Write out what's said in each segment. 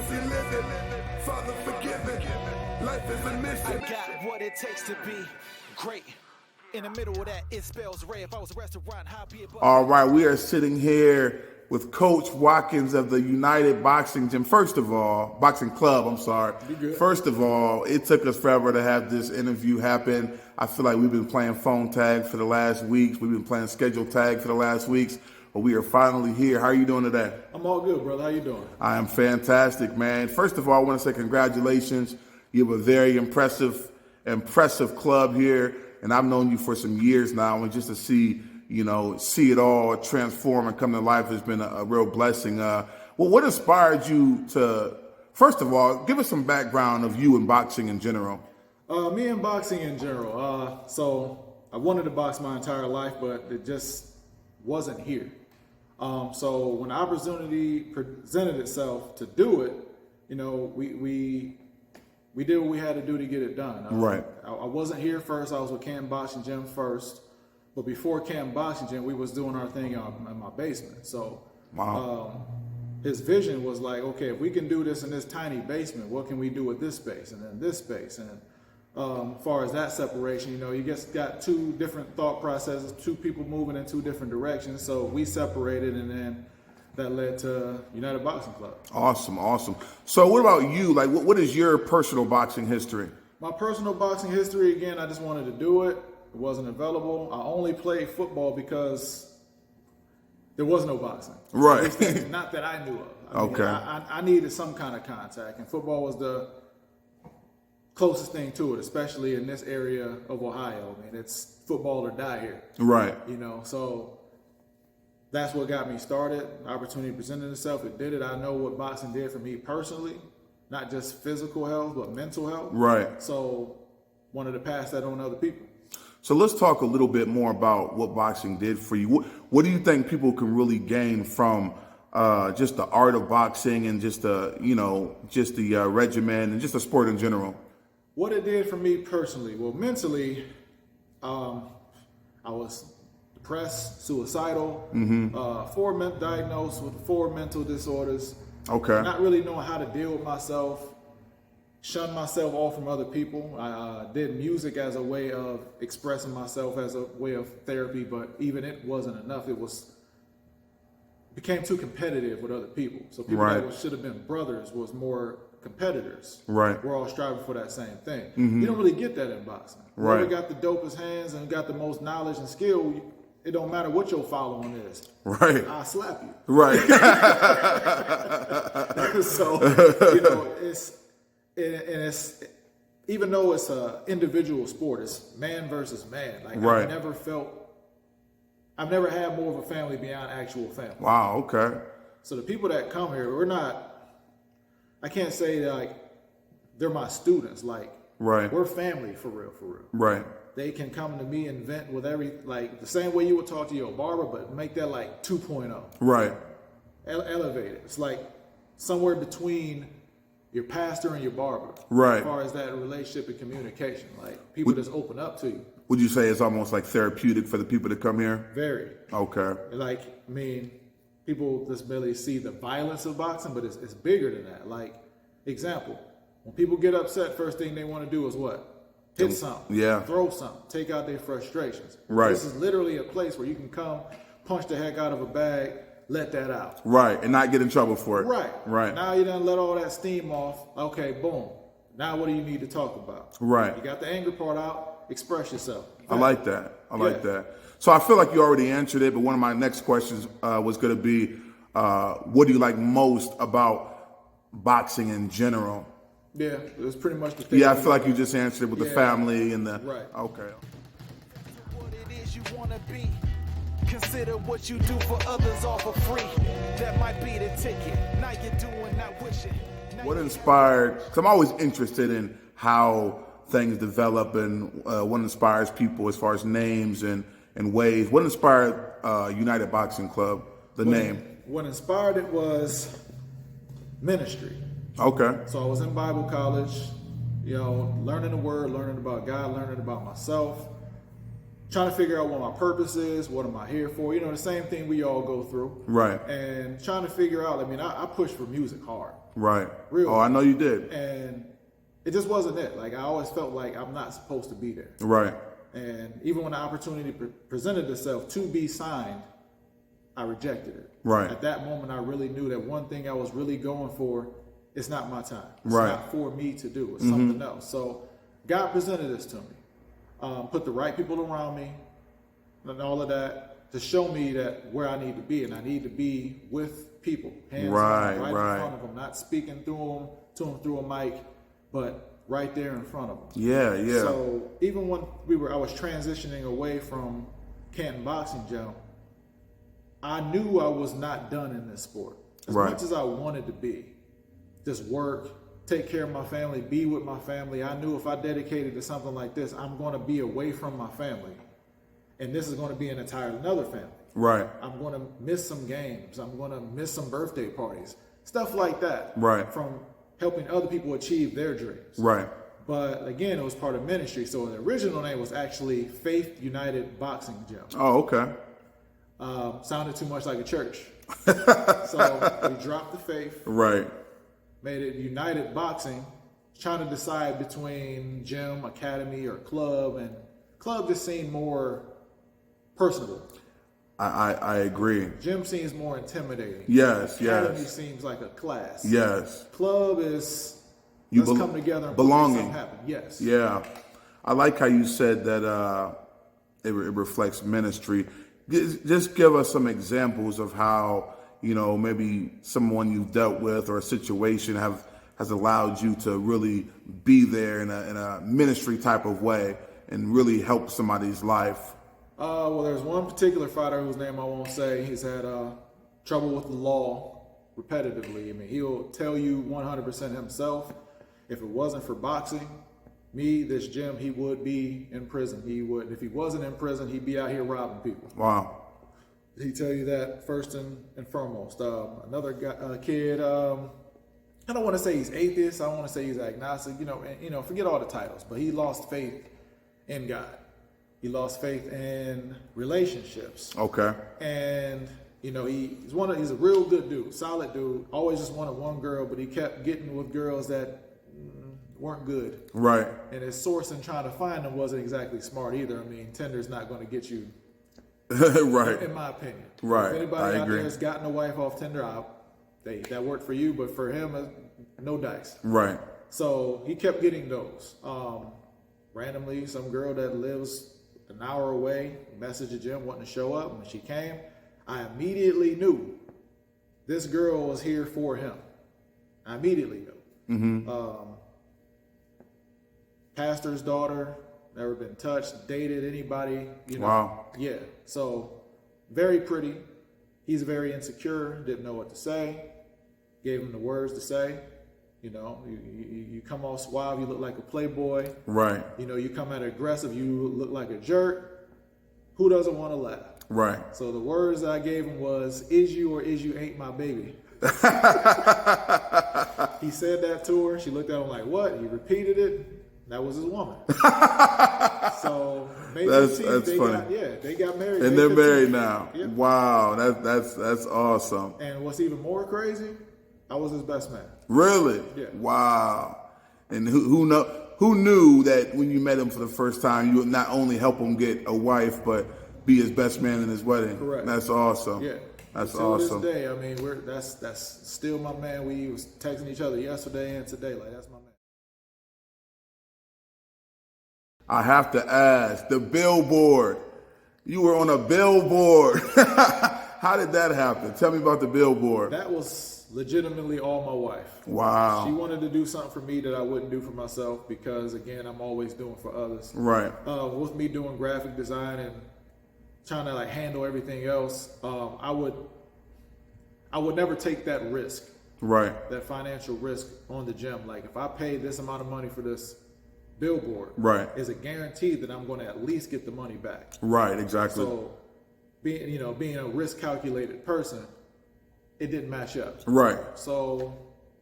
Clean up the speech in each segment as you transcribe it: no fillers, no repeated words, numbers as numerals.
easy living. Father forgiving. Life is a mission. I got what it takes to be great. In the middle of that, it spells Ray. If I was a restaurant, how be it? All right, we are sitting here with Coach Watkins of the United Boxing Gym. Boxing Club, I'm sorry. First of all, it took us forever to have this interview happen. I feel like we've been playing phone tag for the last weeks. We've been playing scheduled tag for the last weeks, but we are finally here. How are you doing today? I'm all good, brother. How you doing? I am fantastic, man. First of all, I want to say congratulations. You have a very impressive club here, and I've known you for some years now, and just to see it all transform and come to life has been a real blessing. Well, what inspired you to, first of all, give us some background of you and boxing in general? Me and boxing in general. So I wanted to box my entire life, but it just wasn't here. So when the opportunity presented itself to do it, we did what we had to do to get it done. Right. I wasn't here first. I was with Cam Boxing Gym first. But before Cam Boxing Gym, we was doing our thing in my basement. So wow. His vision was like, okay, if we can do this in this tiny basement, what can we do with this space and then this space? And as far as that separation, you just got two different thought processes, two people moving in two different directions. So we separated, and then that led to United Boxing Club. Awesome. So what about you? Like, what is your personal boxing history? My personal boxing history, again, I just wanted to do it. It wasn't available. I only played football because there was no boxing. Right. Not that I knew of. Okay. I needed some kind of contact, and football was the closest thing to it, especially in this area of Ohio. I mean, it's football or die here. Right. So that's what got me started. Opportunity presented itself. It did it. I know what boxing did for me personally, not just physical health, but mental health. Right. So wanted to pass that on to other people. So let's talk a little bit more about what boxing did for you. What do you think people can really gain from just the art of boxing and just the regimen and just the sport in general? What it did for me personally, well, mentally, I was depressed, suicidal, diagnosed with 4 mental disorders. Okay. Not really knowing how to deal with myself. Shun myself off from other people. I did music as a way of expressing myself, as a way of therapy, but even it wasn't enough. It became too competitive with other people. So people that should have been brothers was more competitors. Right. We're all striving for that same thing. You don't really get that in boxing. Right. Whoever got the dopest hands and got the most knowledge and skill, it don't matter what your following is. Right. I'll slap you. Right. So, it's even though it's an individual sport, it's man versus man. Like right. I've never had more of a family beyond actual family. Wow. Okay. So the people that come here, I can't say like they're my students. Like right. We're family for real. Right. They can come to me and vent with like the same way you would talk to your barber, but make that like 2.0. Right. Elevate it. It's like somewhere between your pastor and your barber. Right. As far as that relationship and communication. Like people just open up to you. Would you say it's almost like therapeutic for the people to come here? Very. Okay. Like, people just barely see the violence of boxing, but it's bigger than that. Like, example, when people get upset, first thing they want to do is what? Hit something. Yeah. Throw something. Take out their frustrations. Right. This is literally a place where you can come, punch the heck out of a bag, let that out. Right, and not get in trouble for it. Right. Now you done let all that steam off. Okay, boom. Now what do you need to talk about? Right. You got the anger part out. Express yourself. I like that. I like that. So I feel like you already answered it, but one of my next questions was going to be, what do you like most about boxing in general? Yeah, it was pretty much the thing. Yeah, I feel like you just answered it with the family and the... Right. Okay. What it is you want to be. Consider what you do for others all for free. That might be the ticket. Now you're doing, not wishing. What inspired... Because I'm always interested in how things develop and what inspires people as far as names and ways. What inspired United Boxing Club, name? What inspired it was ministry. Okay. So I was in Bible college, learning the word, learning about God, learning about myself, trying to figure out what my purpose is, what am I here for, the same thing we all go through. Right. And trying to figure out, I push for music hard. Right. Real. Oh, I know you did. And it just wasn't it. Like, I always felt like I'm not supposed to be there. Right. And even when the opportunity presented itself to be signed, I rejected it. Right. At that moment, I really knew that one thing I was really going for, it's not my time. It's Right. not for me to do. It's something else. So God presented this to me, put the right people around me and all of that to show me that where I need to be. And I need to be with people, hands Right, on, right right. in front of them, not speaking to them through a mic, but right there in front of them. Yeah, yeah. So even when I was transitioning away from Canton Boxing Gym, I knew I was not done in this sport. As Right. much as I wanted to be, just work, take care of my family, be with my family. I knew if I dedicated to something like this, I'm going to be away from my family. And this is going to be an entirely another family. Right. I'm going to miss some games. I'm going to miss some birthday parties, stuff like that. Right. From helping other people achieve their dreams. Right. But again, it was part of ministry. So the original name was actually Faith United Boxing Gym. Oh, okay. Sounded too much like a church. So we dropped the faith, Right. made it United Boxing, trying to decide between gym, academy, or club. And club just seemed more personable. I agree. Gym seems more intimidating. Yes, Academy yes. seems like a class. Yes. Club is You let's come together and belonging. make something happen. Yes. Yeah. I like how you said that it reflects ministry. Just give us some examples of how, maybe someone you've dealt with or a situation has allowed you to really be there in a ministry type of way and really help somebody's life. Well, there's one particular fighter whose name I won't say. He's had trouble with the law repetitively. I mean, he'll tell you 100% himself. If it wasn't for boxing, this gym, he would be in prison. He would, if he wasn't in prison, he'd be out here robbing people. Wow. He'd tell you that first and foremost. Another kid, I don't want to say he's atheist. I don't want to say he's agnostic. Forget all the titles. But he lost faith in God. He lost faith in relationships. Okay. And he's a real good dude, solid dude. Always just wanted one girl, but he kept getting with girls that weren't good. Right. And his source in trying to find them wasn't exactly smart either. I mean, Tinder's not going to get you, Right. in my opinion. Right. If anybody I out agree. there has gotten a wife off Tinder, that worked for you, but for him, no dice. Right. So he kept getting those. Randomly, some girl that lives an hour away messaged the gym wanting to show up. When she came, I immediately knew this girl was here for him. I immediately knew. Mm-hmm. Pastor's daughter, never been touched, dated anybody. Wow. Yeah. So very pretty. He's very insecure. Didn't know what to say. Gave him the words to say. You come off suave, you look like a playboy. Right. You come out aggressive, you look like a jerk. Who doesn't want to laugh? Right. So the words I gave him was, "Is you or is you ain't my baby?" He said that to her. She looked at him like, "What?" He repeated it. That was his woman. So May 15th, that's funny. they got married. And May they're married 15th. Wow. Yep. Wow. That's awesome. And what's even more crazy, I was his best man. Really? Yeah. Wow. And who knew that when you met him for the first time, you would not only help him get a wife, but be his best man in his wedding? Correct. That's awesome. Yeah. That's Till awesome. this day, I mean, that's still my man. We was texting each other yesterday and today. Like, that's my man. I have to ask, the billboard. You were on a billboard. How did that happen? Tell me about the billboard. That was legitimately all my wife. Wow. She wanted to do something for me that I wouldn't do for myself because, again, I'm always doing for others. Right. With me doing graphic design and trying to handle everything else, I would never take that risk. Right. That financial risk on the gym. Like, if I pay this amount of money for this billboard, Right. is it guaranteed that I'm going to at least get the money back? Right. Exactly. So, being a risk calculated person, it didn't match up. Right. So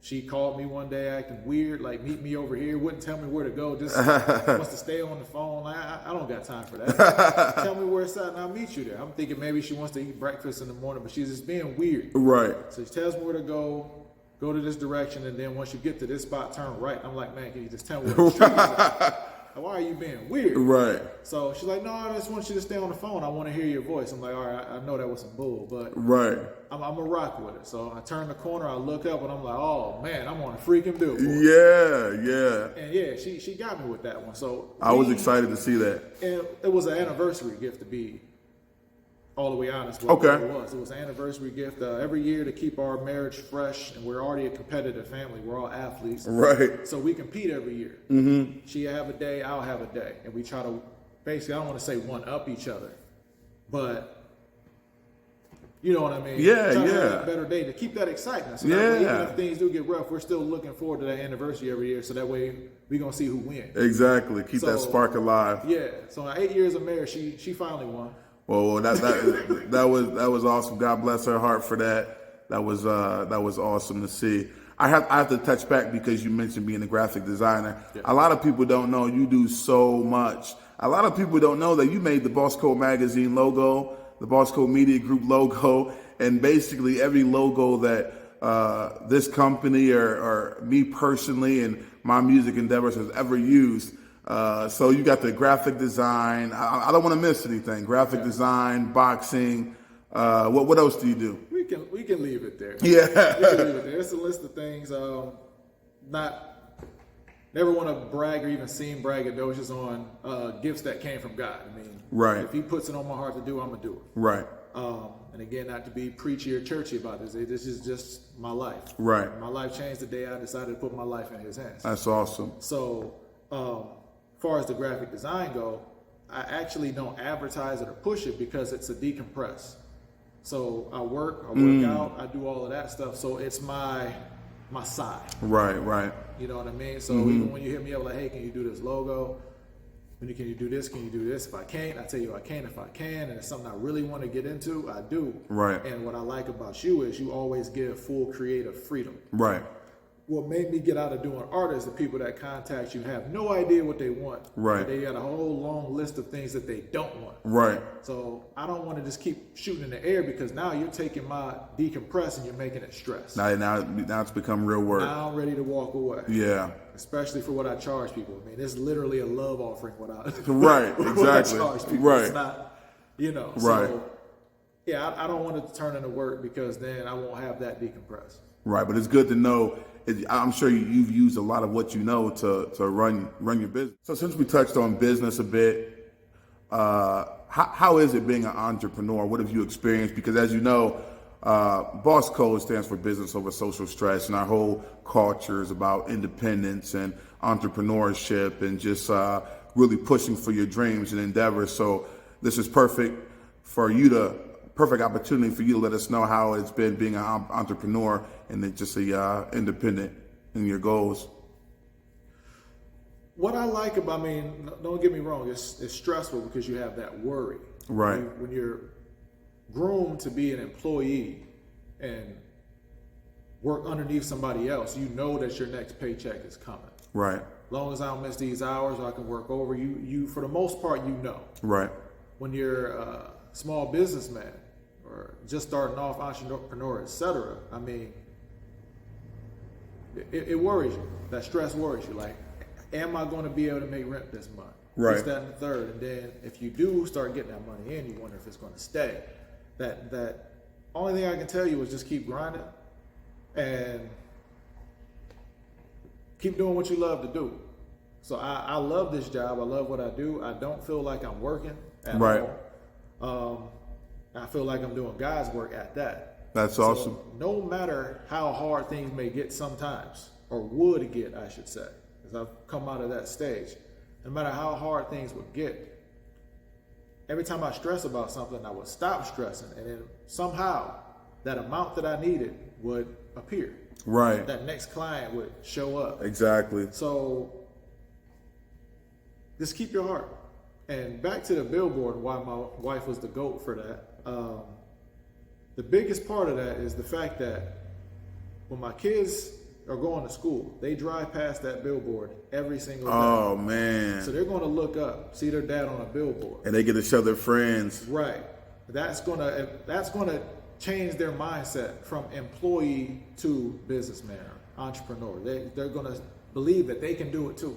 she called me one day acting weird, like, meet me over here, wouldn't tell me where to go, just wants to stay on the phone. Like, I don't got time for that. Tell me where it's at and I'll meet you there. I'm thinking maybe she wants to eat breakfast in the morning, but she's just being weird. Right. So she tells me where to go. go to this direction, and then once you get to this spot, turn right. I'm like, man, can you just tell me where the street is at? Why are you being weird? Right. So she's like, no, I just want you to stay on the phone. I want to hear your voice. I'm like, all right, I know that was some bull, but right. I'm going to rock with it. So I turn the corner, I look up, and I'm like, oh, man, I'm on a freaking billboard. Yeah. And yeah, she got me with that one. So I was excited to see that. And it was an anniversary gift, to be all the way honest with Okay. what it was. It was an anniversary gift every year to keep our marriage fresh, and we're already a competitive family. We're all athletes. Right. So we compete every year. She'll have a day, I'll have a day. And we try to, basically, I don't want to say one-up each other, but you know what I mean? Yeah, Try to have yeah. a better day to keep that excitement. So that way, even if things do get rough, we're still looking forward to that anniversary every year, so that way we're going to see who wins. Exactly. Keep that spark alive. Yeah. So in 8 years of marriage, she finally won. Well, that was awesome. God bless her heart for that. That was awesome to see. I have to touch back because you mentioned being a graphic designer. Yeah. A lot of people don't know you do so much. A lot of people don't know that you made the Boss Code magazine logo, the Boss Code Media Group logo, and basically every logo that this company or me personally and my music endeavors has ever used. So you got the graphic design. I don't want to miss anything. Graphic design, boxing. What else do you do? We can leave it there. Yeah. We can leave it there. It's a list of things. Never want to brag or even seem braggadocious on gifts that came from God. I mean, right. If He puts it on my heart to do, I'm gonna do it. Right. And again, not to be preachy or churchy about this. This is just my life. Right. My life changed the day I decided to put my life in His hands. That's awesome. So, as far as the graphic design go, I actually don't advertise it or push it because it's a decompress. So I work out, I do all of that stuff. So it's my side. Right. You know what I mean? So even when you hit me up like, hey, can you do this logo? Can you do this? Can you do this? If I can't, I tell you I can if I can. And it's something I really want to get into, I do. Right. And what I like about you is you always give full creative freedom. Right. What made me get out of doing art is the people that contact you have no idea what they want. Right. They got a whole long list of things that they don't want. Right. So I don't want to just keep shooting in the air because now you're taking my decompress and you're making it stress. Now it's become real work. Now I'm ready to walk away. Yeah. Especially for what I charge people. I mean, it's literally a love offering what I right. Exactly. what I charge people. Right. It's not, Right. So yeah, I don't want it to turn into work because then I won't have that decompress. Right, but it's good to know. I'm sure you've used a lot of what you know to run your business. So since we touched on business a bit, how is it being an entrepreneur? What have you experienced? Because as you know, Boss Code stands for Business Over Social Stress, and our whole culture is about independence and entrepreneurship and just really pushing for your dreams and endeavors. So this is perfect opportunity for you to let us know how it's been being an entrepreneur and then just independent in your goals. What I like about, don't get me wrong, it's stressful because you have that worry. Right. When you're groomed to be an employee and work underneath somebody else, you know that your next paycheck is coming. Right. As long as I don't miss these hours or I can work over, you for the most part, you know. Right. When you're a small businessman or just starting off, entrepreneur, etc., it worries you. That stress worries you. Like, am I going to be able to make rent this month? Right. This, that, and the third. And then if you do start getting that money in, you wonder if it's going to stay. That only thing I can tell you is just keep grinding and keep doing what you love to do. So I love this job. I love what I do. I don't feel like I'm working at all. I feel like I'm doing God's work at that. That's awesome. No matter how hard things may get sometimes, or would get, I should say, because I've come out of that stage. No matter how hard things would get, every time I stress about something, I would stop stressing, and then somehow that amount that I needed would appear. Right. That next client would show up. Exactly. So just keep your heart. And back to the billboard, why my wife was the GOAT for that. The biggest part of that is the fact that when my kids are going to school, they drive past that billboard every single day. Oh, man. So they're going to look up, see their dad on a billboard. And they get to show their friends. Right. That's gonna change their mindset from employee to businessman, entrepreneur. They're going to believe that they can do it too.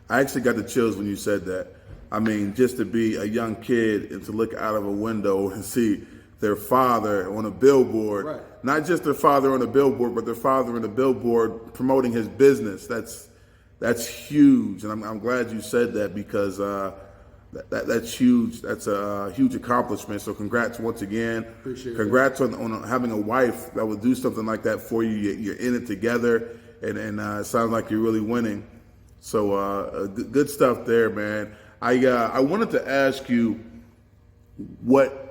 I actually got the chills when you said that. I mean, just to be a young kid and to look out of a window and see their father on a billboard, right. Not just their father on a billboard, but their father on a billboard promoting his business. That's huge, and I'm glad you said that, because that's huge. That's a huge accomplishment. So congrats once again. Appreciate congrats on having a wife that will do something like that for you. You're in it together, and it sounds like you're really winning. So good stuff there, man. I wanted to ask you what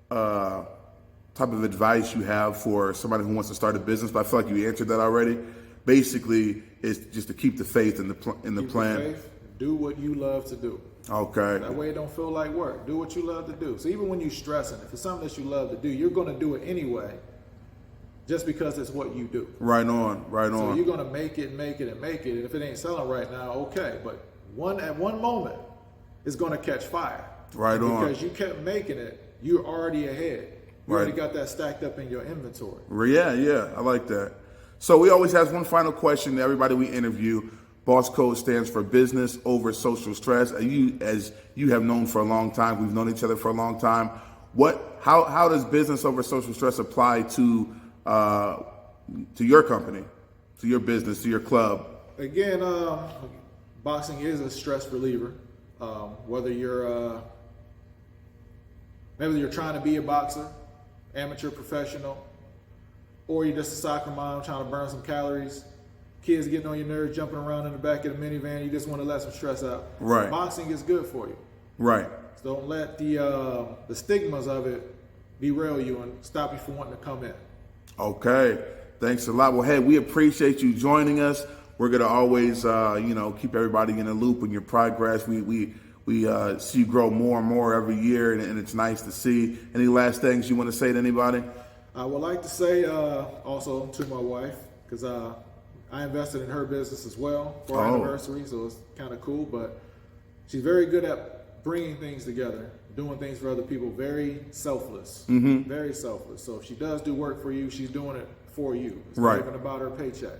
type of advice you have for somebody who wants to start a business, but I feel like you answered that already. Basically, it's just to keep the faith in the plan. Faith, do what you love to do. Okay. That way it don't feel like work. Do what you love to do. So even when you're stressing, if it's something that you love to do, you're going to do it anyway, just because it's what you do. Right on. So you're going to make it. And if it ain't selling right now, okay. But at one moment, it's going to catch fire. Right on. Because you kept making it, you're already ahead. You Right. already got that stacked up in your inventory. Yeah, I like that. So we always have one final question to everybody we interview. Boss Code stands for Business Over Social Stress. As you have known for a long time, we've known each other for a long time. How does Business Over Social Stress apply to your company, to your business, to your club? Again, boxing is a stress reliever. Whether you're trying to be a boxer, amateur, professional, or you're just a soccer mom trying to burn some calories, kids getting on your nerves, jumping around in the back of the minivan, you just want to let some stress out. Right. Boxing is good for you. Right. So don't let the stigmas of it derail you and stop you from wanting to come in. Okay. Thanks a lot. Well, hey, we appreciate you joining us. We're gonna always, keep everybody in the loop in your progress. We see you grow more and more every year, and it's nice to see. Any last things you want to say to anybody? I would like to say also to my wife, because I invested in her business as well for our anniversary, so it's kind of cool. But she's very good at bringing things together, doing things for other people, very selfless, very selfless. So if she does do work for you, she's doing it for you. It's not even about her paycheck.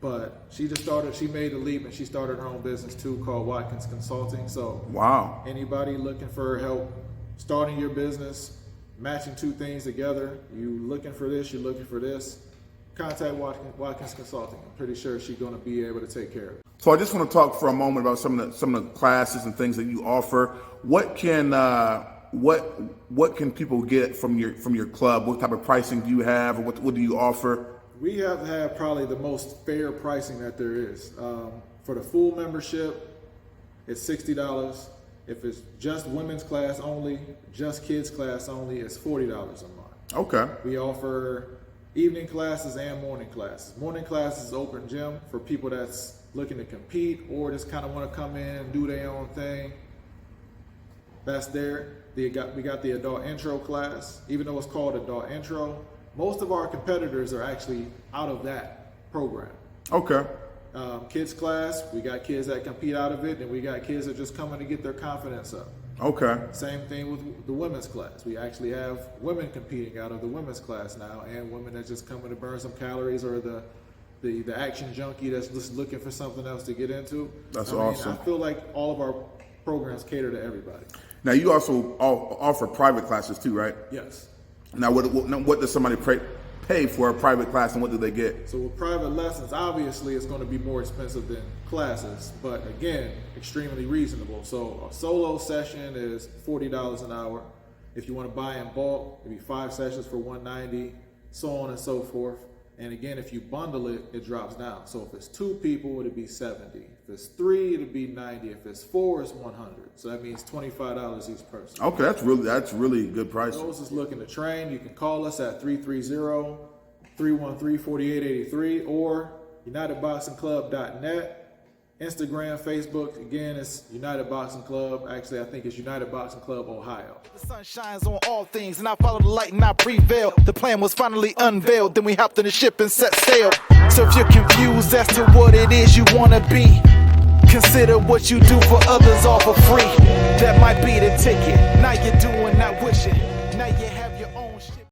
But she made the leap, and she started her own business too, called Watkins Consulting. So wow. Anybody looking for help starting your business, matching two things together, you looking for this, you're looking for this, contact Watkins Consulting. I'm pretty sure she's going to be able to take care of it. So I just want to talk for a moment about some of the classes and things that you offer. What can people get from your club? What type of pricing do you have, or what do you offer? We have to have probably the most fair pricing that there is. For the full membership, it's $60. If it's just women's class only, just kids class only, it's $40 a month. Okay. We offer evening classes and morning classes. Morning classes is open gym for people that's looking to compete or just kind of want to come in and do their own thing. That's there. We got the adult intro class. Even though it's called adult intro, most of our competitors are actually out of that program. Okay. Kids class, we got kids that compete out of it, and we got kids that just coming to get their confidence up. Okay. Same thing with the women's class. We actually have women competing out of the women's class now, and women that just coming to burn some calories, or the action junkie that's just looking for something else to get into. That's awesome. I feel like all of our programs cater to everybody. Now you also offer private classes too, right? Yes. Now what does somebody pay for a private class, and what do they get? So with private lessons, obviously it's going to be more expensive than classes, but again, extremely reasonable. So a solo session is $40 an hour. If you want to buy in bulk, it'd be 5 sessions for $190, so on and so forth. And again, if you bundle it, it drops down. So if it's 2 people, it'd be $70. If it's 3, it'd be $90. If it's 4, it's $100. So that means $25 each person. Okay, that's really good price. Those is looking to train, you can call us at 330-313-4883 or UnitedBoxingClub.net. Instagram, Facebook, again, it's United Boxing Club. Actually, I think it's United Boxing Club Ohio. The sun shines on all things, and I follow the light and I prevail. The plan was finally unveiled, then we hopped in the ship and set sail. So if you're confused as to what it is you want to be, consider what you do for others all for free. That might be the ticket. Now you're doing, not wishing. Now you have your own shit.